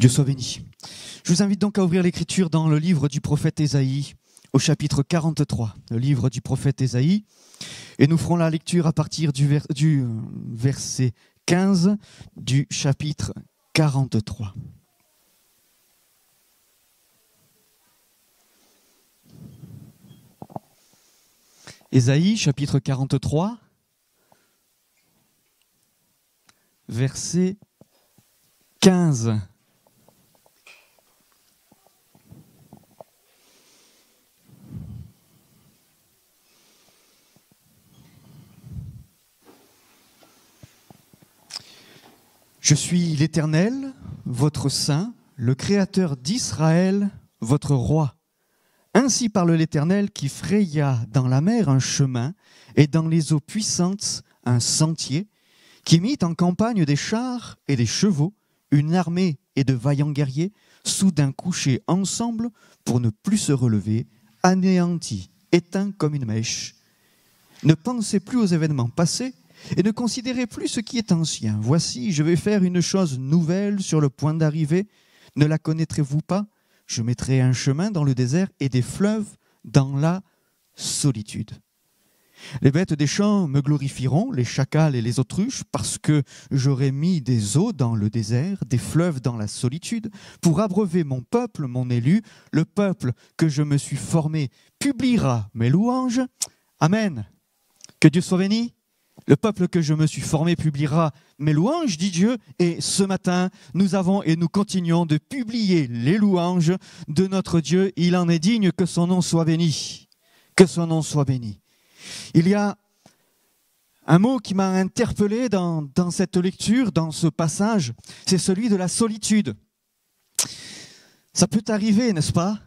Dieu soit béni. Je vous invite donc à ouvrir l'Écriture dans le livre du prophète Ésaïe, au chapitre 43, le livre du prophète Ésaïe. Et nous ferons la lecture à partir du verset 15 du chapitre 43. Ésaïe, chapitre 43, verset 15. Je suis l'Éternel, votre Saint, le Créateur d'Israël, votre Roi. Ainsi parle l'Éternel qui fraya dans la mer un chemin et dans les eaux puissantes un sentier, qui mit en campagne des chars et des chevaux, une armée et de vaillants guerriers, soudain couchés ensemble pour ne plus se relever, anéantis, éteints comme une mèche. Ne pensez plus aux événements passés et ne considérez plus ce qui est ancien. Voici, je vais faire une chose nouvelle sur le point d'arriver. Ne la connaîtrez-vous pas ? Je mettrai un chemin dans le désert et des fleuves dans la solitude. Les bêtes des champs me glorifieront, les chacals et les autruches, parce que j'aurai mis des eaux dans le désert, des fleuves dans la solitude, pour abreuver mon peuple, mon élu, le peuple que je me suis formé, publiera mes louanges. Amen. Que Dieu soit béni. Le peuple que je me suis formé publiera mes louanges, dit Dieu. Et ce matin, nous avons et nous continuons de publier les louanges de notre Dieu. Il en est digne, que son nom soit béni. Que son nom soit béni. Il y a un mot qui m'a interpellé dans cette lecture, dans ce passage, c'est celui de la solitude. Ça peut arriver, n'est-ce pas ?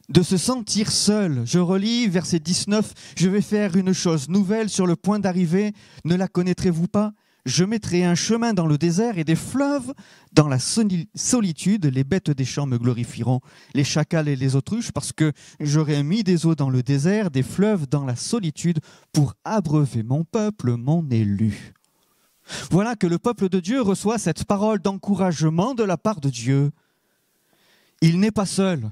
De se sentir seul. Je relis verset 19. Je vais faire une chose nouvelle sur le point d'arriver. Ne la connaîtrez-vous pas ? Je mettrai un chemin dans le désert et des fleuves dans la solitude. Les bêtes des champs me glorifieront, les chacals et les autruches, parce que j'aurai mis des eaux dans le désert, des fleuves dans la solitude, pour abreuver mon peuple, mon élu. Voilà que le peuple de Dieu reçoit cette parole d'encouragement de la part de Dieu. Il n'est pas seul.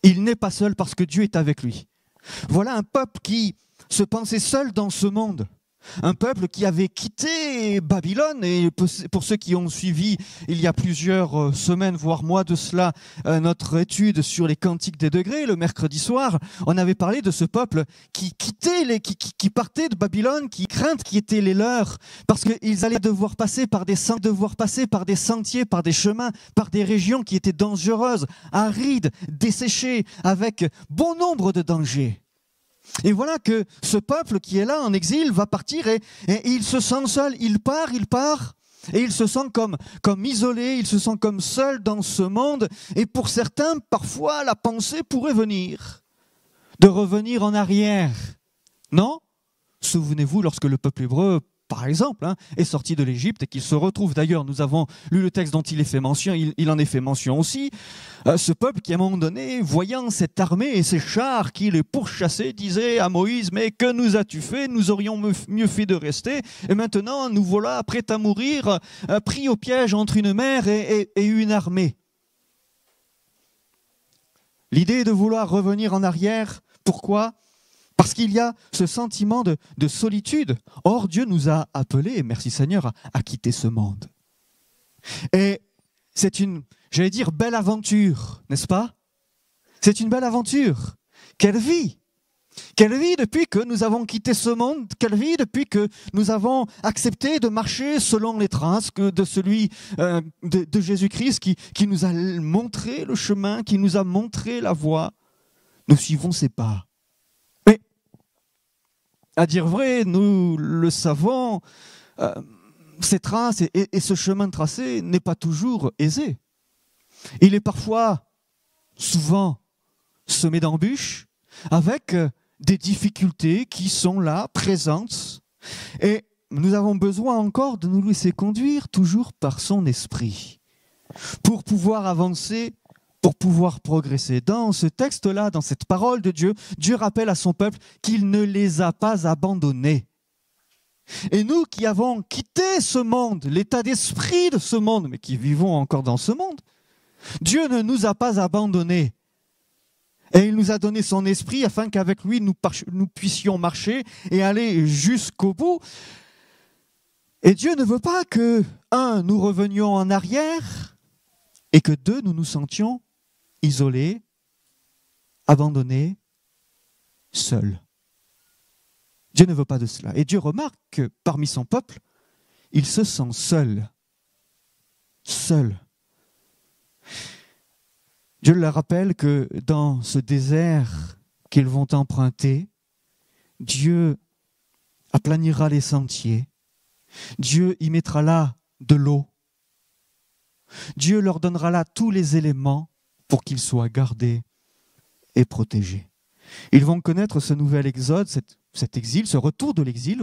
Il n'est pas seul parce que Dieu est avec lui. Voilà un peuple qui se pensait seul dans ce monde. Un peuple qui avait quitté Babylone, et pour ceux qui ont suivi il y a plusieurs semaines, voire mois de cela, notre étude sur les cantiques des degrés, le mercredi soir, on avait parlé de ce peuple qui quittait, qui partait de Babylone, qui crainte qui étaient les leurs, parce qu'ils allaient devoir passer par des sentiers, par des chemins, par des régions qui étaient dangereuses, arides, desséchées, avec bon nombre de dangers. Et voilà que ce peuple qui est là en exil va partir et il se sent seul. Il part et il se sent comme isolé, il se sent comme seul dans ce monde. Et pour certains, parfois, la pensée pourrait venir de revenir en arrière. Non ? Souvenez-vous, lorsque le peuple hébreu, par exemple, est sorti de l'Égypte et qu'il se retrouve, d'ailleurs, nous avons lu le texte dont il est fait mention, il en est fait mention aussi, ce peuple qui, à un moment donné, voyant cette armée et ces chars qui les pourchassaient, disait à Moïse, mais que nous as-tu fait ? Nous aurions mieux fait de rester, et maintenant nous voilà prêts à mourir, pris au piège entre une mer et une armée. L'idée de vouloir revenir en arrière, pourquoi ? Parce qu'il y a ce sentiment de solitude. Or, Dieu nous a appelés, merci Seigneur, à quitter ce monde. Et c'est une, belle aventure, n'est-ce pas ? C'est une belle aventure. Quelle vie ! Quelle vie depuis que nous avons quitté ce monde, quelle vie depuis que nous avons accepté de marcher selon les traces de celui de Jésus-Christ qui nous a montré le chemin, qui nous a montré la voie. Nous suivons ses pas. À dire vrai, nous le savons, ces traces et ce chemin tracé n'est pas toujours aisé. Il est parfois, souvent, semé d'embûches, avec des difficultés qui sont là, présentes. Et nous avons besoin encore de nous laisser conduire toujours par son esprit, pour pouvoir avancer, pour pouvoir progresser. Dans ce texte-là, dans cette parole de Dieu, Dieu rappelle à son peuple qu'il ne les a pas abandonnés. Et nous qui avons quitté ce monde, l'état d'esprit de ce monde, mais qui vivons encore dans ce monde, Dieu ne nous a pas abandonnés. Et il nous a donné son esprit afin qu'avec lui, nous puissions marcher et aller jusqu'au bout. Et Dieu ne veut pas que, un, nous revenions en arrière et que, deux, nous nous sentions isolés, abandonnés, seuls. Dieu ne veut pas de cela. Et Dieu remarque que parmi son peuple, il se sent seul. Seul. Dieu leur rappelle que dans ce désert qu'ils vont emprunter, Dieu aplanira les sentiers. Dieu y mettra là de l'eau. Dieu leur donnera là tous les éléments pour qu'ils soient gardés et protégés. Ils vont connaître ce nouvel exode, cet exil, ce retour de l'exil,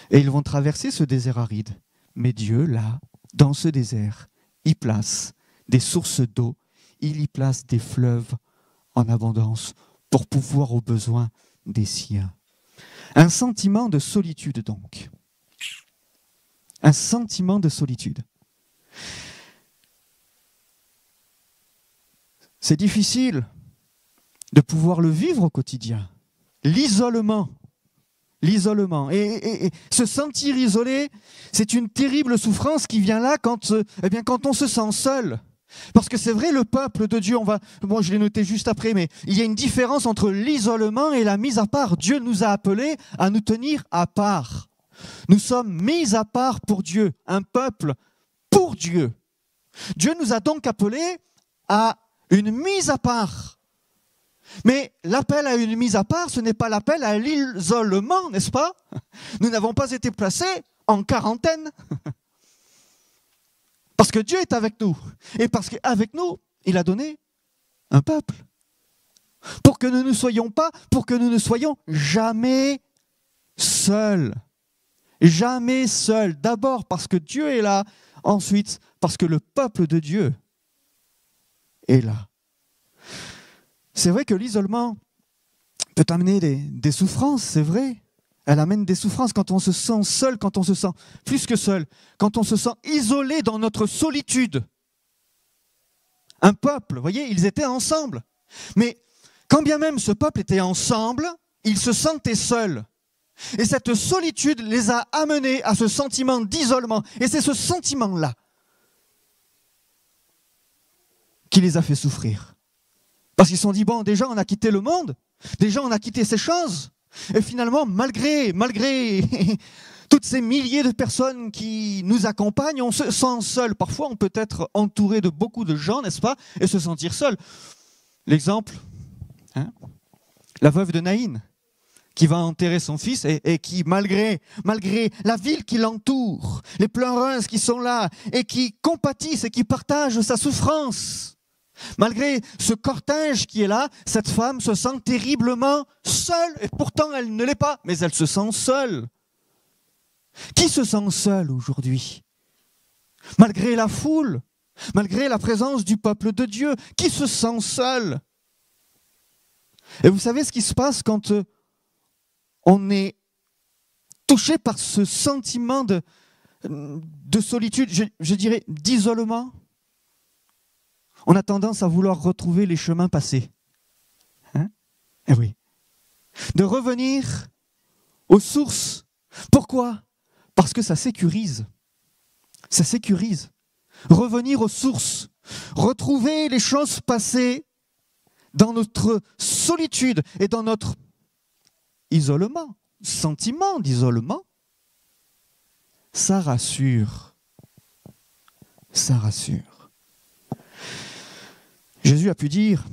et ils vont traverser ce désert aride. Mais Dieu, là, dans ce désert, y place des sources d'eau, il y place des fleuves en abondance pour pouvoir aux besoins des siens. Un sentiment de solitude donc. Un sentiment de solitude. C'est difficile de pouvoir le vivre au quotidien. L'isolement. Et se sentir isolé, c'est une terrible souffrance qui vient là quand on se sent seul. Parce que c'est vrai, le peuple de Dieu, je l'ai noté juste après, mais il y a une différence entre l'isolement et la mise à part. Dieu nous a appelés à nous tenir à part. Nous sommes mis à part pour Dieu, un peuple pour Dieu. Dieu nous a donc appelés à une mise à part. Mais l'appel à une mise à part, ce n'est pas l'appel à l'isolement, n'est-ce pas? Nous n'avons pas été placés en quarantaine. Parce que Dieu est avec nous. Et parce qu'avec nous, il a donné un peuple. Pour que nous ne soyons jamais seuls. Jamais seuls. D'abord parce que Dieu est là. Ensuite, parce que le peuple de Dieu est là. C'est vrai que l'isolement peut amener des souffrances, c'est vrai. Elle amène des souffrances quand on se sent seul, quand on se sent plus que seul, quand on se sent isolé dans notre solitude. Un peuple, vous voyez, ils étaient ensemble. Mais quand bien même ce peuple était ensemble, ils se sentaient seuls. Et cette solitude les a amenés à ce sentiment d'isolement. Et c'est ce sentiment-là qui les a fait souffrir. Parce qu'ils se sont dit, bon, déjà on a quitté le monde, déjà on a quitté ces choses. Et finalement, malgré toutes ces milliers de personnes qui nous accompagnent, on se sent seul. Parfois, on peut être entouré de beaucoup de gens, n'est-ce pas, et se sentir seul. L'exemple, la veuve de Naïn, qui va enterrer son fils et qui, malgré la ville qui l'entoure, les pleureuses qui sont là, et qui compatissent et qui partagent sa souffrance, malgré ce cortège qui est là, cette femme se sent terriblement seule. Et pourtant, elle ne l'est pas, mais elle se sent seule. Qui se sent seul aujourd'hui? Malgré la foule, malgré la présence du peuple de Dieu, qui se sent seul? Et vous savez ce qui se passe quand on est touché par ce sentiment de solitude, je dirais d'isolement? On a tendance à vouloir retrouver les chemins passés. Eh oui. De revenir aux sources. Pourquoi? Parce que ça sécurise. Ça sécurise. Revenir aux sources. Retrouver les choses passées dans notre solitude et dans notre isolement, sentiment d'isolement. Ça rassure. Ça rassure. Jésus a pu dire,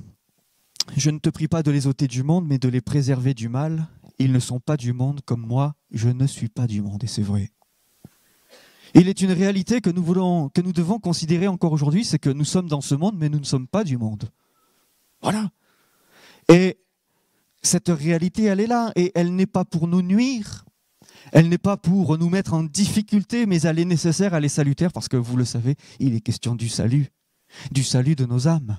« Je ne te prie pas de les ôter du monde, mais de les préserver du mal. Ils ne sont pas du monde comme moi, je ne suis pas du monde. » Et c'est vrai. Il est une réalité que nous devons considérer encore aujourd'hui, c'est que nous sommes dans ce monde, mais nous ne sommes pas du monde. Voilà. Et cette réalité, elle est là, et elle n'est pas pour nous nuire. Elle n'est pas pour nous mettre en difficulté, mais elle est nécessaire, elle est salutaire, parce que vous le savez, il est question du salut de nos âmes.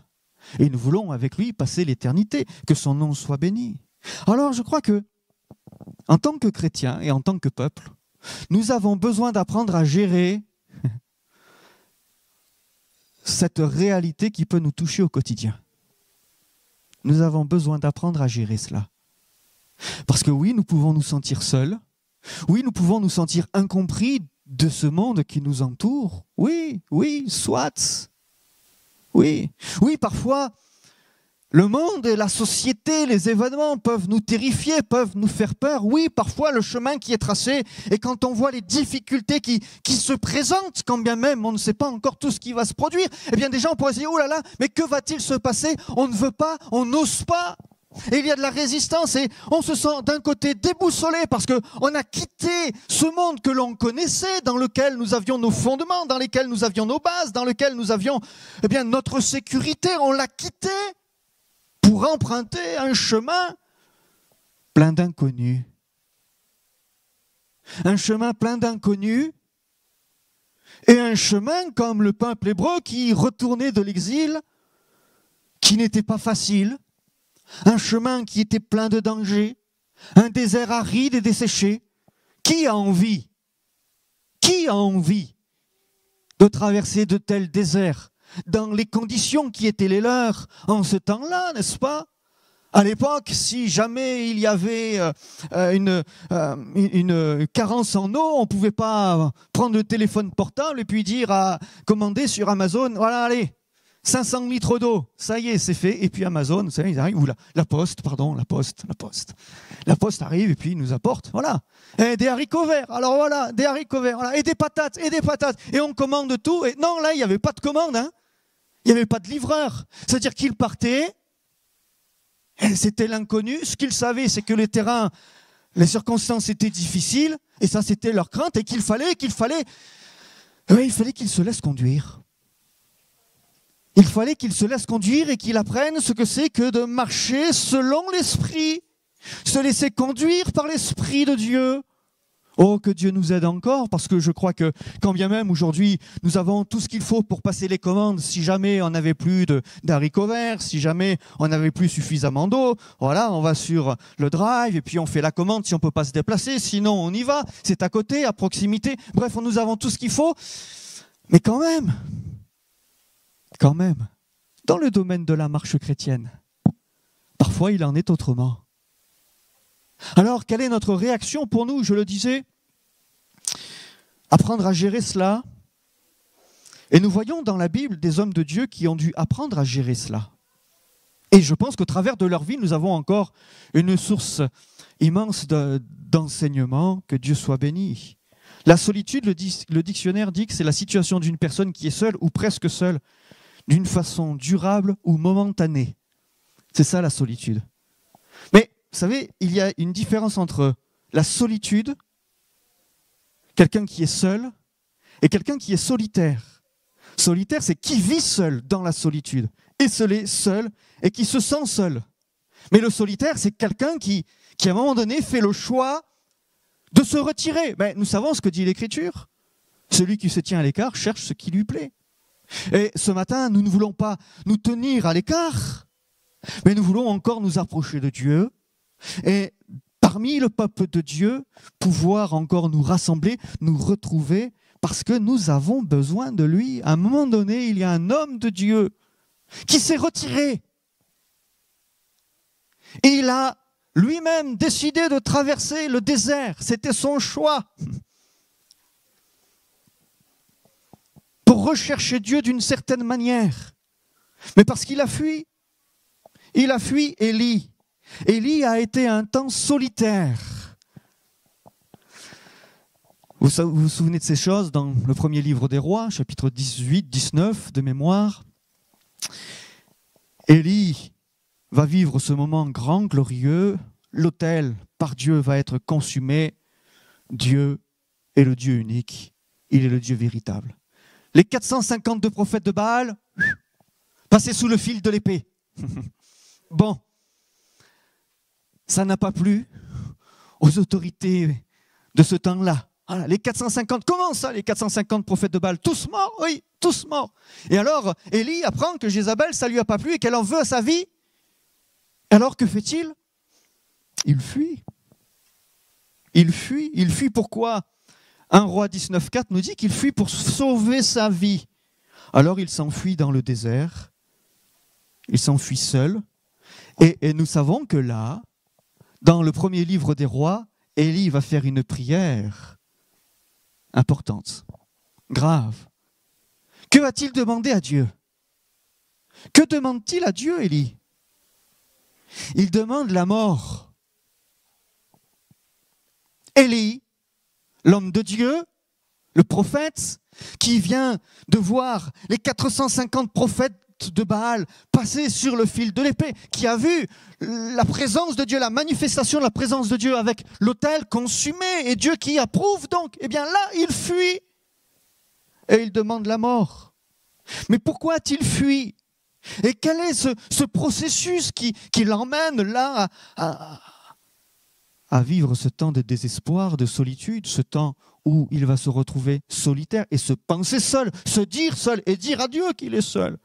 Et nous voulons avec lui passer l'éternité, que son nom soit béni. Alors je crois que en tant que chrétiens et en tant que peuple, nous avons besoin d'apprendre à gérer cette réalité qui peut nous toucher au quotidien. Nous avons besoin d'apprendre à gérer cela. Parce que oui, nous pouvons nous sentir seuls. Oui, nous pouvons nous sentir incompris de ce monde qui nous entoure. Oui, soit. Oui, parfois, le monde et la société, les événements peuvent nous terrifier, peuvent nous faire peur. Oui, parfois, le chemin qui est tracé, et quand on voit les difficultés qui se présentent, quand bien même on ne sait pas encore tout ce qui va se produire, eh bien, des gens pourraient se dire, oh là là, mais que va-t-il se passer? On ne veut pas, on n'ose pas. Et il y a de la résistance et on se sent d'un côté déboussolé parce qu'on a quitté ce monde que l'on connaissait, dans lequel nous avions nos fondements, dans lequel nous avions nos bases, dans lequel nous avions notre sécurité. On l'a quitté pour emprunter un chemin plein d'inconnus. Un chemin plein d'inconnus et un chemin comme le peuple hébreu qui retournait de l'exil, qui n'était pas facile. Un chemin qui était plein de dangers, un désert aride et desséché. Qui a envie de traverser de tels déserts dans les conditions qui étaient les leurs en ce temps-là, n'est-ce pas? À l'époque, si jamais il y avait une carence en eau, on ne pouvait pas prendre le téléphone portable et puis dire à commander sur Amazon, voilà, allez, 500 litres d'eau, ça y est, c'est fait. Et puis Amazon, vous savez, ils arrivent, ou la poste arrive et puis ils nous apporte, voilà. Et des haricots verts, alors voilà, des haricots verts, voilà. Et des patates. Et on commande tout. Et non, là, il n'y avait pas de commande, hein. Il n'y avait pas de livreur. C'est-à-dire qu'ils partaient, et c'était l'inconnu. Ce qu'ils savaient, c'est que les terrains, les circonstances étaient difficiles, et ça, c'était leur crainte, et il fallait qu'ils se laissent conduire. Il fallait qu'il se laisse conduire et qu'il apprenne ce que c'est que de marcher selon l'Esprit, se laisser conduire par l'Esprit de Dieu. Oh, que Dieu nous aide encore, parce que je crois que quand bien même aujourd'hui nous avons tout ce qu'il faut pour passer les commandes, si jamais on n'avait plus d'haricots verts, si jamais on n'avait plus suffisamment d'eau, voilà, on va sur le drive et puis on fait la commande si on ne peut pas se déplacer, sinon on y va, c'est à côté, à proximité, bref, nous avons tout ce qu'il faut, mais quand même, dans le domaine de la marche chrétienne, parfois il en est autrement. Alors, quelle est notre réaction pour nous? Je le disais, apprendre à gérer cela. Et nous voyons dans la Bible des hommes de Dieu qui ont dû apprendre à gérer cela. Et je pense qu'au travers de leur vie, nous avons encore une source immense d'enseignement, que Dieu soit béni. La solitude, le dictionnaire dit que c'est la situation d'une personne qui est seule ou presque seule, d'une façon durable ou momentanée. C'est ça la solitude. Mais, vous savez, il y a une différence entre la solitude, quelqu'un qui est seul, et quelqu'un qui est solitaire. Solitaire, c'est qui vit seul dans la solitude, esseulé, seul, et qui se sent seul. Mais le solitaire, c'est quelqu'un qui, à un moment donné, fait le choix de se retirer. Mais nous savons ce que dit l'Écriture. Celui qui se tient à l'écart cherche ce qui lui plaît. Et ce matin, nous ne voulons pas nous tenir à l'écart, mais nous voulons encore nous approcher de Dieu et parmi le peuple de Dieu, pouvoir encore nous rassembler, nous retrouver, parce que nous avons besoin de lui. À un moment donné, il y a un homme de Dieu qui s'est retiré. Et il a lui-même décidé de traverser le désert. C'était son choix. Pour rechercher Dieu d'une certaine manière. Mais parce qu'il a fui. Il a fui Élie. Élie a été un temps solitaire. Vous vous souvenez de ces choses dans le premier livre des rois, chapitre 18, 19 de mémoire. Élie va vivre ce moment grand, glorieux. L'autel par Dieu va être consumé. Dieu est le Dieu unique. Il est le Dieu véritable. Les 452 prophètes de Baal passaient sous le fil de l'épée. Bon. Ça n'a pas plu aux autorités de ce temps-là. Voilà, les 450, comment ça, les 450 prophètes de Baal? Tous morts? Oui, tous morts. Et alors, Élie apprend que Jézabel, ça ne lui a pas plu et qu'elle en veut à sa vie. Alors, que fait-il? Il fuit. Il fuit pourquoi? 1 Roi 19,4 nous dit qu'il fuit pour sauver sa vie. Alors il s'enfuit dans le désert, il s'enfuit seul, et nous savons que là, dans le premier livre des rois, Élie va faire une prière importante, grave. Que va-t-il demander à Dieu? Que demande-t-il à Dieu, Élie? Il demande la mort. Élie, l'homme de Dieu, le prophète, qui vient de voir les 450 prophètes de Baal passer sur le fil de l'épée, qui a vu la présence de Dieu, la manifestation de la présence de Dieu avec l'autel consumé, et Dieu qui approuve donc, eh bien là, il fuit et il demande la mort. Mais pourquoi a-t-il fui? Et quel est ce processus qui l'emmène là à vivre ce temps de désespoir, de solitude, ce temps où il va se retrouver solitaire et se penser seul, se dire seul et dire à Dieu qu'il est seul?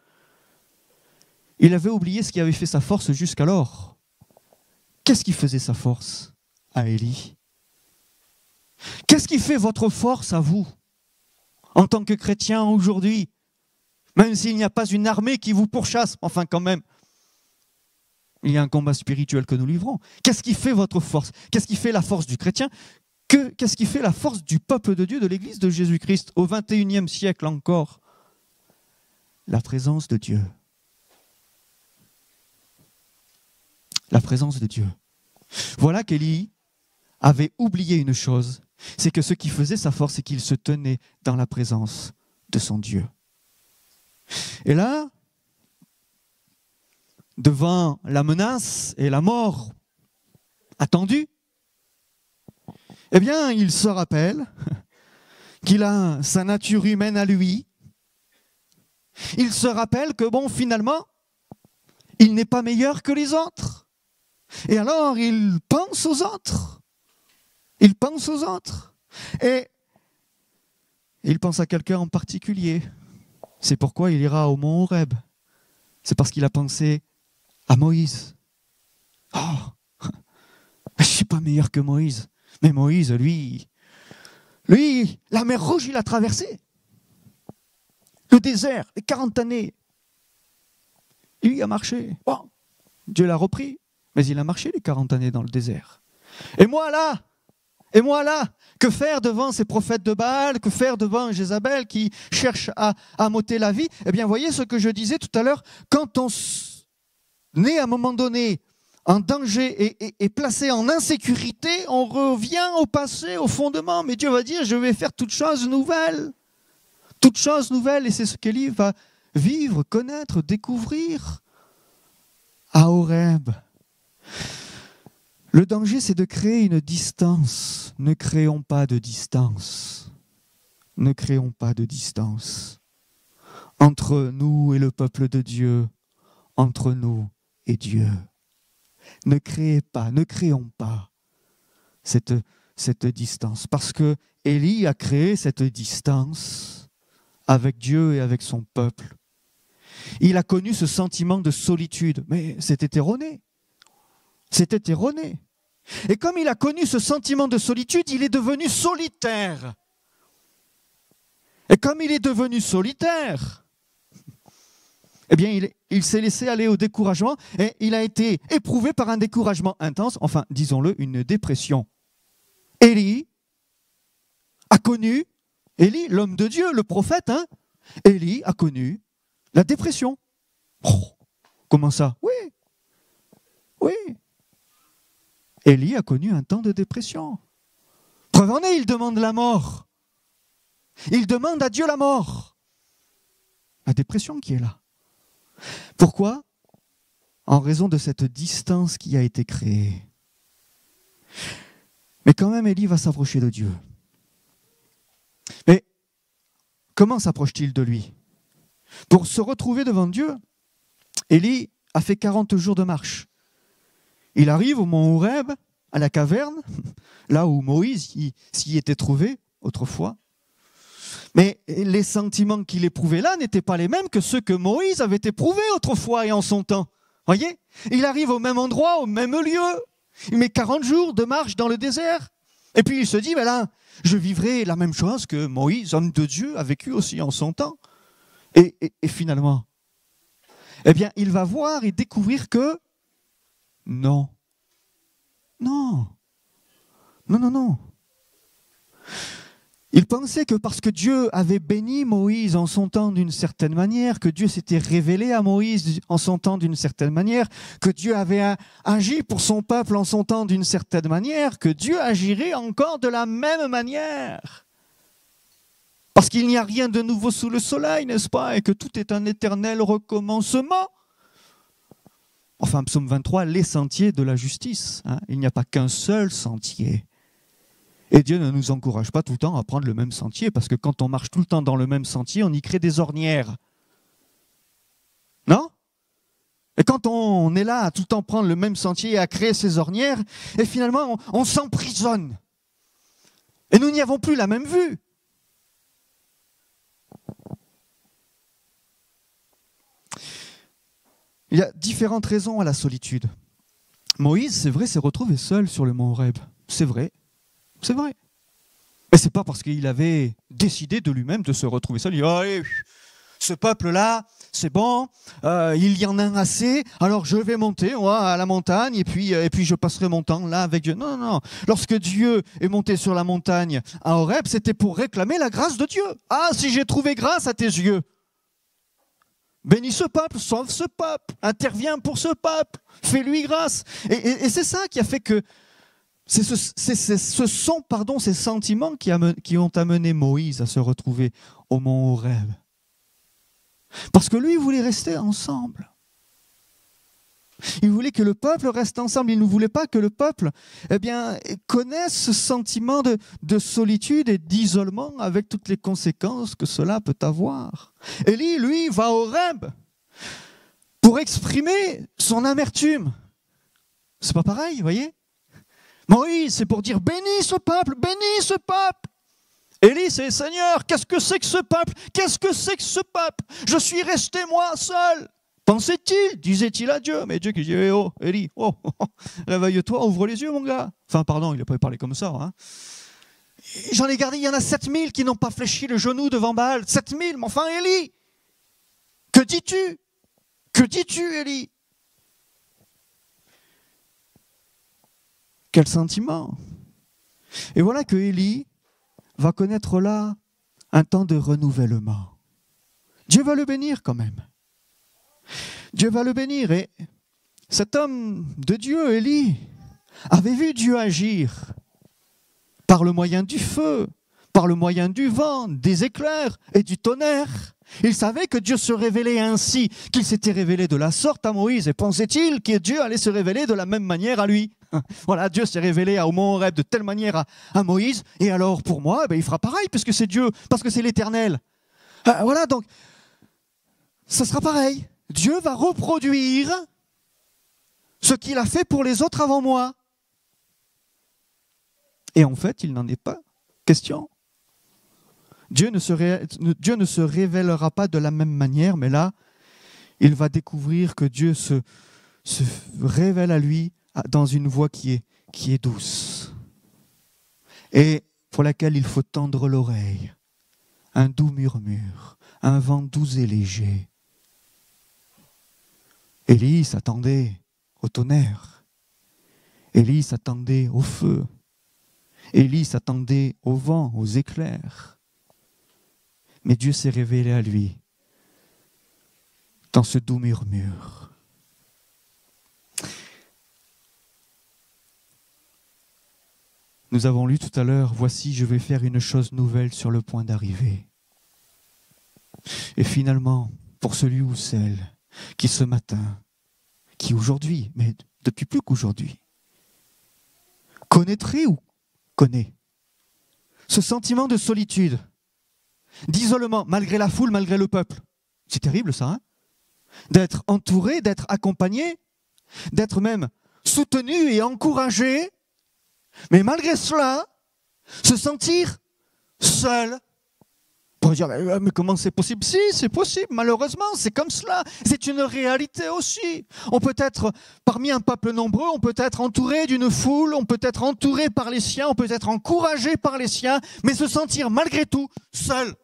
Il avait oublié ce qui avait fait sa force jusqu'alors. Qu'est-ce qui faisait sa force à Élie? Qu'est-ce qui fait votre force à vous, en tant que chrétien aujourd'hui? Même s'il n'y a pas une armée qui vous pourchasse, enfin quand même, il y a un combat spirituel que nous livrons. Qu'est-ce qui fait votre force? Qu'est-ce qui fait la force du chrétien? Qu'est-ce qui fait la force du peuple de Dieu, de l'Église de Jésus-Christ, au XXIe siècle encore? La présence de Dieu. La présence de Dieu. Voilà qu'Élie avait oublié une chose, c'est que ce qui faisait sa force, c'est qu'il se tenait dans la présence de son Dieu. Et là, devant la menace et la mort attendue, eh bien, il se rappelle qu'il a sa nature humaine à lui. Il se rappelle que, bon, finalement, il n'est pas meilleur que les autres. Et alors, il pense aux autres. Il pense aux autres. Et il pense à quelqu'un en particulier. C'est pourquoi il ira au mont Horeb. C'est parce qu'il a pensé à Moïse. Oh, je ne suis pas meilleur que Moïse. Mais Moïse, lui, la mer Rouge, il a traversé. Le désert, les 40 années. Lui a marché. Oh, Dieu l'a repris. Mais il a marché les 40 années dans le désert. Et moi là, que faire devant ces prophètes de Baal? Que faire devant Jézabel qui cherche à m'ôter la vie? Eh bien, voyez ce que je disais tout à l'heure. Quand on est à un moment donné en danger et placé en insécurité, on revient au passé, au fondement. Mais Dieu va dire, je vais faire toute chose nouvelle. Toute chose nouvelle. Et c'est ce qu'Élie va vivre, connaître, découvrir à Horeb. Le danger, c'est de créer une distance. Ne créons pas de distance. Ne créons pas de distance entre nous et le peuple de Dieu, entre nous et Dieu. Ne créons pas cette distance. Parce que Élie a créé cette distance avec Dieu et avec son peuple. Il a connu ce sentiment de solitude, mais c'était erroné. C'était erroné. Et comme il a connu ce sentiment de solitude, il est devenu solitaire. Et comme il est devenu solitaire, eh bien, il s'est laissé aller au découragement et il a été éprouvé par un découragement intense, enfin, disons-le, une dépression. Élie a connu, Élie, l'homme de Dieu, le prophète, Élie a connu la dépression. Oh, comment ça? Oui. Élie a connu un temps de dépression. Preuve en est, il demande la mort. Il demande à Dieu la mort. La dépression qui est là. Pourquoi? En raison de cette distance qui a été créée. Mais quand même, Élie va s'approcher de Dieu. Mais comment s'approche-t-il de lui? Pour se retrouver devant Dieu, Élie a fait 40 jours de marche. Il arrive au mont Horeb, à la caverne, là où Moïse s'y était trouvé autrefois. Mais les sentiments qu'il éprouvait là n'étaient pas les mêmes que ceux que Moïse avait éprouvés autrefois et en son temps. Voyez? Il arrive au même endroit, au même lieu. Il met 40 jours de marche dans le désert. Et puis il se dit, ben là, je vivrai la même chose que Moïse, homme de Dieu, a vécu aussi en son temps. Et finalement, eh bien, il va voir et découvrir que non. Non. Non, non, non. Il pensait que parce que Dieu avait béni Moïse en son temps d'une certaine manière, que Dieu s'était révélé à Moïse en son temps d'une certaine manière, que Dieu avait agi pour son peuple en son temps d'une certaine manière, que Dieu agirait encore de la même manière. Parce qu'il n'y a rien de nouveau sous le soleil, n'est-ce pas? Et que tout est un éternel recommencement. Enfin, psaume 23, les sentiers de la justice. Hein. Il n'y a pas qu'un seul sentier. Et Dieu ne nous encourage pas tout le temps à prendre le même sentier, parce que quand on marche tout le temps dans le même sentier, on y crée des ornières. Non? Et quand on est là à tout le temps prendre le même sentier et à créer ces ornières, et finalement on s'emprisonne. Et nous n'y avons plus la même vue. Il y a différentes raisons à la solitude. Moïse, c'est vrai, s'est retrouvé seul sur le mont Horeb. C'est vrai. C'est vrai. Et c'est pas parce qu'il avait décidé de lui-même de se retrouver seul. Il dit, allez, ce peuple-là, c'est bon, il y en a assez, alors je vais monter moi, à la montagne et puis je passerai mon temps là avec Dieu. Non, non, non. Lorsque Dieu est monté sur la montagne à Horeb, c'était pour réclamer la grâce de Dieu. Ah, si j'ai trouvé grâce à tes yeux, bénis ce peuple, sauve ce peuple, interviens pour ce peuple, fais-lui grâce. Et c'est ça qui a fait que ce sont ces sentiments qui ont amené Moïse à se retrouver au mont Horeb. Parce que lui, il voulait rester ensemble. Il voulait que le peuple reste ensemble. Il ne voulait pas que le peuple connaisse ce sentiment de solitude et d'isolement avec toutes les conséquences que cela peut avoir. Élie, lui, va au Horeb pour exprimer son amertume. C'est pas pareil, vous voyez? Moïse, c'est pour dire bénis ce peuple, bénis ce peuple. Élie, c'est Seigneur, qu'est-ce que c'est que ce peuple? Qu'est-ce que c'est que ce peuple? Je suis resté moi seul. Pensait-il, disait-il à Dieu. Mais Dieu qui dit, oh, Élie, réveille-toi, ouvre les yeux mon gars. Enfin, pardon, il n'a pas parlé comme ça. Hein. J'en ai gardé, il y en a 7000 qui n'ont pas fléchi le genou devant Baal. 7000, mais enfin Élie, que dis-tu? Que dis-tu, Élie? Quel sentiment! Et voilà que Élie va connaître là un temps de renouvellement. Dieu va le bénir quand même. Dieu va le bénir. Et cet homme de Dieu, Élie, avait vu Dieu agir par le moyen du feu, par le moyen du vent, des éclairs et du tonnerre. Il savait que Dieu se révélait ainsi, qu'il s'était révélé de la sorte à Moïse. Et pensait-il que Dieu allait se révéler de la même manière à lui? Voilà, Dieu s'est révélé au mont Horeb de telle manière à Moïse. Et alors pour moi, il fera pareil, puisque c'est Dieu, parce que c'est l'Éternel. Voilà, donc, ça sera pareil. Dieu va reproduire ce qu'il a fait pour les autres avant moi. Et en fait, il n'en est pas question. Dieu ne se révélera pas de la même manière, mais là, il va découvrir que Dieu se révèle à lui dans une voix qui est douce et pour laquelle il faut tendre l'oreille. Un doux murmure, un vent doux et léger. Élie s'attendait au tonnerre. Élie s'attendait au feu. Élie s'attendait au vent, aux éclairs. Mais Dieu s'est révélé à lui dans ce doux murmure. Nous avons lu tout à l'heure, voici, je vais faire une chose nouvelle sur le point d'arriver. Et finalement, pour celui ou celle qui ce matin, qui aujourd'hui, mais depuis plus qu'aujourd'hui, connaîtrait ou connaît ce sentiment de solitude, d'isolement, malgré la foule, malgré le peuple. C'est terrible ça, hein? D'être entouré, d'être accompagné, d'être même soutenu et encouragé, mais malgré cela, se sentir seul, On pourrait dire, mais comment c'est possible? Si, c'est possible, malheureusement, c'est comme cela. C'est une réalité aussi. On peut être parmi un peuple nombreux, on peut être entouré d'une foule, on peut être entouré par les siens, on peut être encouragé par les siens, mais se sentir malgré tout seul.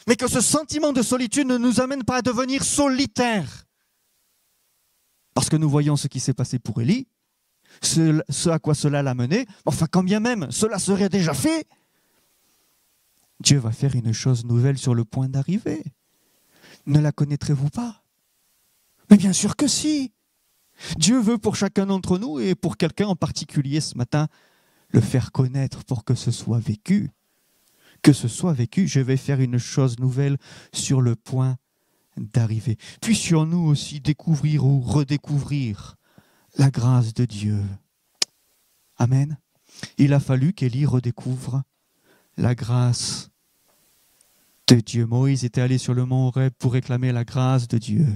Mais que ce sentiment de solitude ne nous amène pas à devenir solitaires. Parce que nous voyons ce qui s'est passé pour Élie, ce à quoi cela l'a mené, enfin quand bien même cela serait déjà fait, Dieu va faire une chose nouvelle sur le point d'arriver. Ne la connaîtrez-vous pas? Mais bien sûr que si. Dieu veut pour chacun d'entre nous et pour quelqu'un en particulier ce matin, le faire connaître pour que ce soit vécu. Que ce soit vécu, je vais faire une chose nouvelle sur le point d'arriver. Puissions-nous aussi découvrir ou redécouvrir la grâce de Dieu. Amen. Il a fallu qu'Élie redécouvre la grâce de Dieu. Moïse était allé sur le mont Horeb pour réclamer la grâce de Dieu.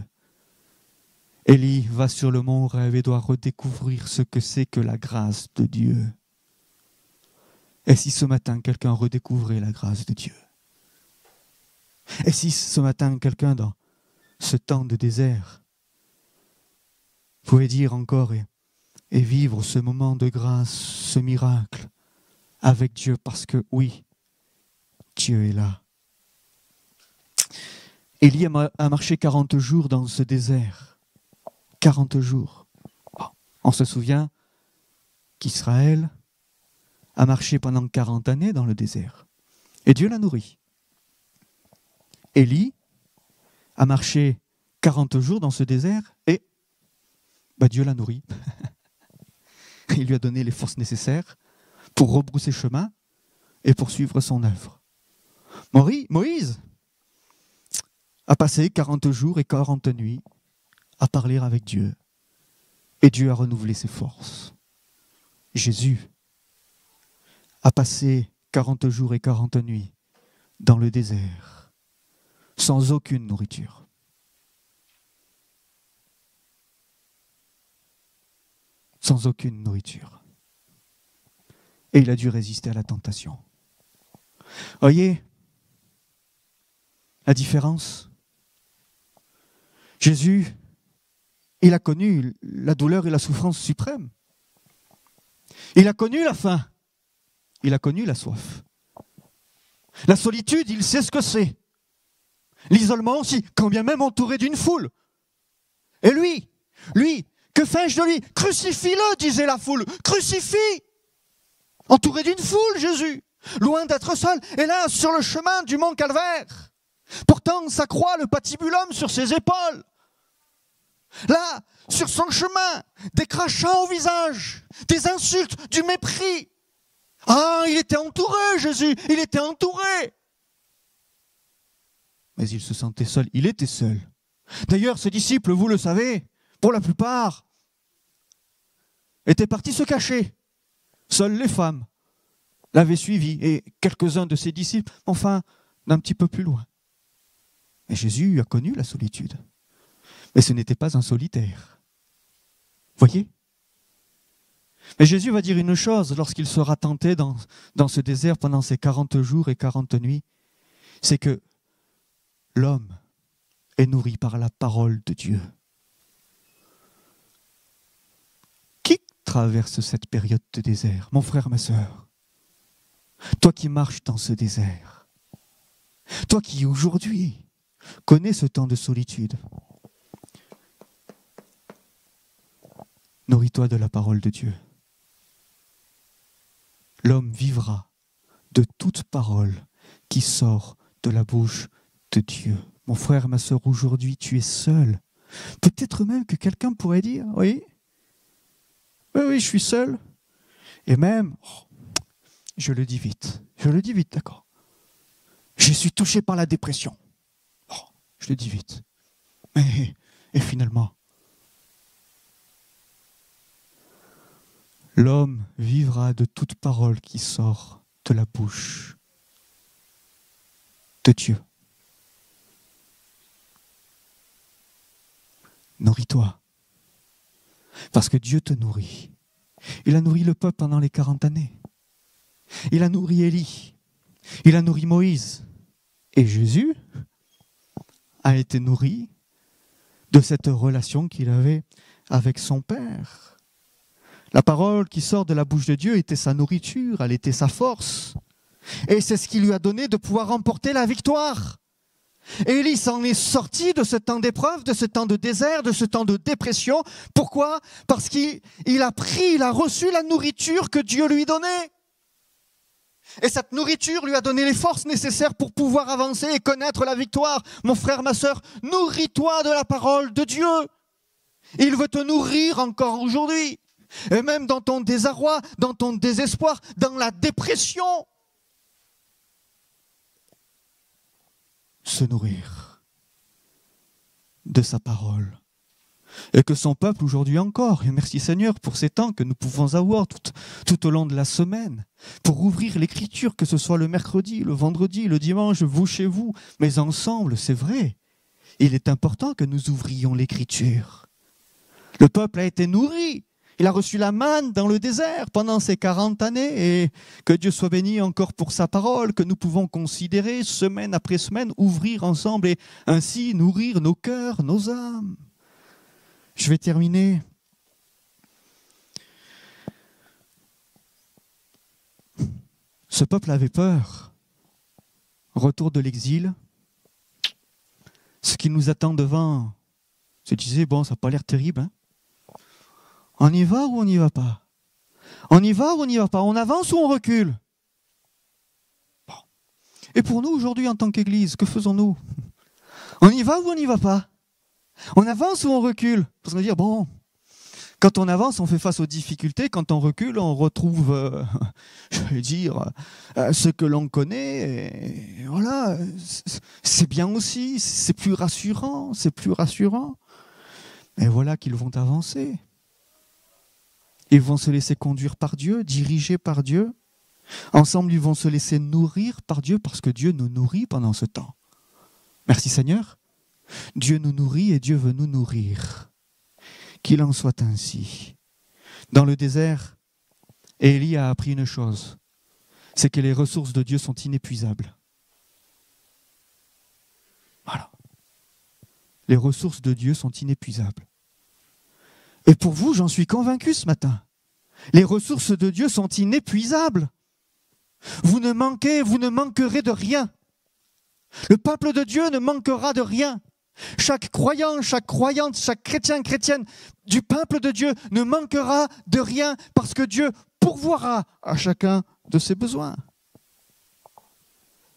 Élie va sur le mont Horeb et doit redécouvrir ce que c'est que la grâce de Dieu. Et si ce matin quelqu'un redécouvrait la grâce de Dieu? Et si ce matin quelqu'un dans ce temps de désert pouvait dire encore et vivre ce moment de grâce, ce miracle avec Dieu, parce que oui, Dieu est là. Élie a marché 40 jours dans ce désert. 40 jours. On se souvient qu'Israël a marché pendant 40 années dans le désert. Et Dieu l'a nourri. Élie a marché 40 jours dans ce désert et Dieu l'a nourri. Il lui a donné les forces nécessaires pour rebrousser chemin et poursuivre son œuvre. Moïse a passé 40 jours et 40 nuits à parler avec Dieu. Et Dieu a renouvelé ses forces. Jésus a passé 40 jours et 40 nuits dans le désert, sans aucune nourriture. Sans aucune nourriture. Et il a dû résister à la tentation. Voyez la différence? Jésus, il a connu la douleur et la souffrance suprême. Il a connu la faim. Il a connu la soif. La solitude, il sait ce que c'est. L'isolement aussi, quand bien même entouré d'une foule. Et lui, que fais-je de lui? Crucifie-le, disait la foule. Crucifie! Entouré d'une foule, Jésus. Loin d'être seul. Et là, sur le chemin du mont Calvaire. Portant sa croix, le patibulum sur ses épaules. Là, sur son chemin, des crachats au visage, des insultes, du mépris. Ah, il était entouré, Jésus, il était entouré. Mais il se sentait seul, il était seul. D'ailleurs, ses disciples, vous le savez, pour la plupart, étaient partis se cacher. Seules les femmes l'avaient suivi, et quelques-uns de ses disciples, enfin, d'un petit peu plus loin. Et Jésus a connu la solitude. Mais ce n'était pas un solitaire. Voyez? Mais Jésus va dire une chose lorsqu'il sera tenté dans ce désert pendant ces 40 jours et 40 nuits, c'est que l'homme est nourri par la parole de Dieu. Qui traverse cette période de désert? Mon frère, ma sœur, toi qui marches dans ce désert, toi qui aujourd'hui connais ce temps de solitude, nourris-toi de la parole de Dieu. L'homme vivra de toute parole qui sort de la bouche de Dieu. Mon frère, ma sœur, aujourd'hui, tu es seul. Peut-être même que quelqu'un pourrait dire, oui, je suis seul. Et même, je le dis vite, d'accord. Je suis touché par la dépression. Je le dis vite. Et finalement, l'homme vivra de toute parole qui sort de la bouche de Dieu. Nourris-toi. Parce que Dieu te nourrit. Il a nourri le peuple pendant les 40 années. Il a nourri Élie. Il a nourri Moïse. Et Jésus a été nourri de cette relation qu'il avait avec son Père. La parole qui sort de la bouche de Dieu était sa nourriture, elle était sa force. Et c'est ce qui lui a donné de pouvoir remporter la victoire. Élie s'en est sorti de ce temps d'épreuve, de ce temps de désert, de ce temps de dépression. Pourquoi? Parce qu'il a reçu la nourriture que Dieu lui donnait. Et cette nourriture lui a donné les forces nécessaires pour pouvoir avancer et connaître la victoire. Mon frère, ma sœur, nourris-toi de la parole de Dieu. Il veut te nourrir encore aujourd'hui. Et même dans ton désarroi, dans ton désespoir, dans la dépression. Se nourrir de sa parole. Et que son peuple aujourd'hui encore, et merci Seigneur pour ces temps que nous pouvons avoir tout au long de la semaine, pour ouvrir l'écriture, que ce soit le mercredi, le vendredi, le dimanche, vous chez vous, mais ensemble, c'est vrai. Il est important que nous ouvrions l'écriture. Le peuple a été nourri. Il a reçu la manne dans le désert pendant ces 40 années et que Dieu soit béni encore pour sa parole que nous pouvons considérer semaine après semaine, ouvrir ensemble et ainsi nourrir nos cœurs, nos âmes. Je vais terminer. Ce peuple avait peur. Retour de l'exil. Ce qui nous attend devant, se disait, bon, ça n'a pas l'air terrible, hein. On y va ou on n'y va pas? On y va ou on n'y va pas? On avance ou on recule? Bon. Et pour nous, aujourd'hui, en tant qu'Église, que faisons-nous? On y va ou on n'y va pas? On avance ou on recule? Parce qu'on va dire, bon, quand on avance, on fait face aux difficultés. Quand on recule, on retrouve, je vais dire, ce que l'on connaît. Et voilà, c'est bien aussi, c'est plus rassurant, c'est plus rassurant. Et voilà qu'ils vont avancer. Ils vont se laisser conduire par Dieu, dirigés par Dieu. Ensemble, ils vont se laisser nourrir par Dieu parce que Dieu nous nourrit pendant ce temps. Merci Seigneur. Dieu nous nourrit et Dieu veut nous nourrir. Qu'il en soit ainsi. Dans le désert, Élie a appris une chose, c'est que les ressources de Dieu sont inépuisables. Voilà. Les ressources de Dieu sont inépuisables. Et pour vous, j'en suis convaincu ce matin. Les ressources de Dieu sont inépuisables. Vous ne manquerez de rien. Le peuple de Dieu ne manquera de rien. Chaque croyant, chaque croyante, chaque chrétien, chrétienne du peuple de Dieu ne manquera de rien parce que Dieu pourvoira à chacun de ses besoins.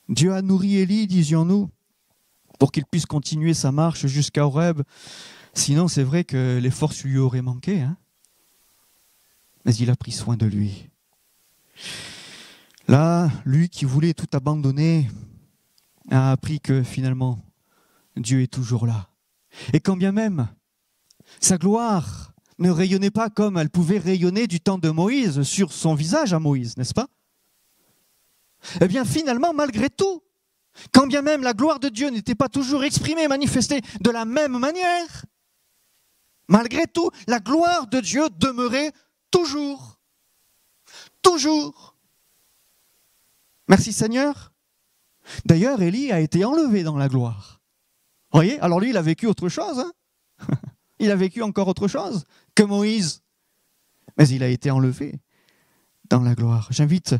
Dieu a nourri Élie, disions-nous, pour qu'il puisse continuer sa marche jusqu'à Horeb. Sinon, c'est vrai que les forces lui auraient manqué, hein. Mais il a pris soin de lui. Là, lui qui voulait tout abandonner, a appris que finalement, Dieu est toujours là. Et quand bien même, sa gloire ne rayonnait pas comme elle pouvait rayonner du temps de Moïse sur son visage à Moïse, n'est-ce pas? Eh bien, finalement, malgré tout, quand bien même la gloire de Dieu n'était pas toujours exprimée, manifestée de la même manière, malgré tout, la gloire de Dieu demeurait toujours. Toujours. Merci Seigneur. D'ailleurs, Élie a été enlevé dans la gloire. Vous voyez? Alors lui, il a vécu autre chose. Hein. Il a vécu encore autre chose que Moïse. Mais il a été enlevé dans la gloire. J'invite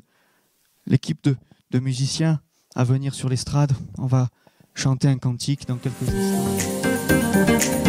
l'équipe de musiciens à venir sur l'estrade. On va chanter un cantique dans quelques instants.